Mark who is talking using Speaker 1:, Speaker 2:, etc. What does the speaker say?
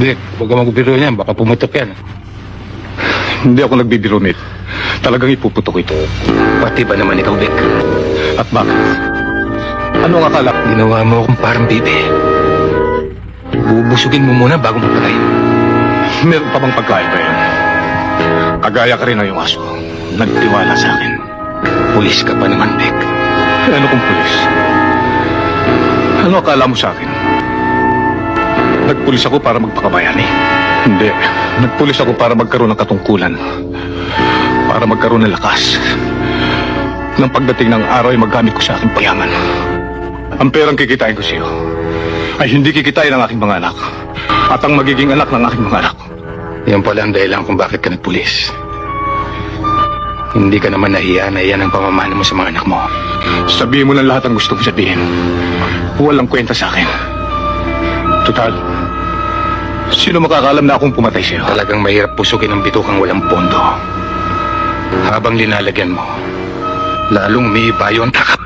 Speaker 1: Vic, huwag ka magbiro niyan. Baka pumutok yan.
Speaker 2: Hindi ako nagbibiro, Nate. Talagang ipuputok ito.
Speaker 1: Pati ba naman ikaw, Vic?
Speaker 2: At bakit? Ano ang akala?
Speaker 1: Ginawa mo akong parang bibi. Bubusugin mo muna bago mapatay.
Speaker 2: Meron pa bang pagkain ba yan? Kagaya ka rin ng iyong aso. Nagtiwala sa akin.
Speaker 1: Pulis ka pa naman, Vic.
Speaker 2: Ano kung pulis? Ano akala mo sa akin? Nagpulis ako para magpakabayani. Hindi. Nagpulis ako para magkaroon ng katungkulan. Para magkaroon ng lakas. Nang pagdating ng araw ay magamit ko sa aking payaman. Ang perang kikitain ko sa iyo ay hindi kikitain ng aking mga anak. At ang magiging anak ng aking mga anak.
Speaker 1: Yan pala ang dahilan kung bakit ka nagpulis. Hindi ka naman nahiya na iyan ang pamamana mo sa mga anak mo.
Speaker 2: Sabihin mo lang lahat ang gusto mo sabihin. Walang kwenta sa akin. Total, sino makakalam na akong pumatay sa'yo?
Speaker 1: Talagang mahirap pusugin ang bitukang walang pondo. Habang linalagyan mo, lalong umiibayo ang takap.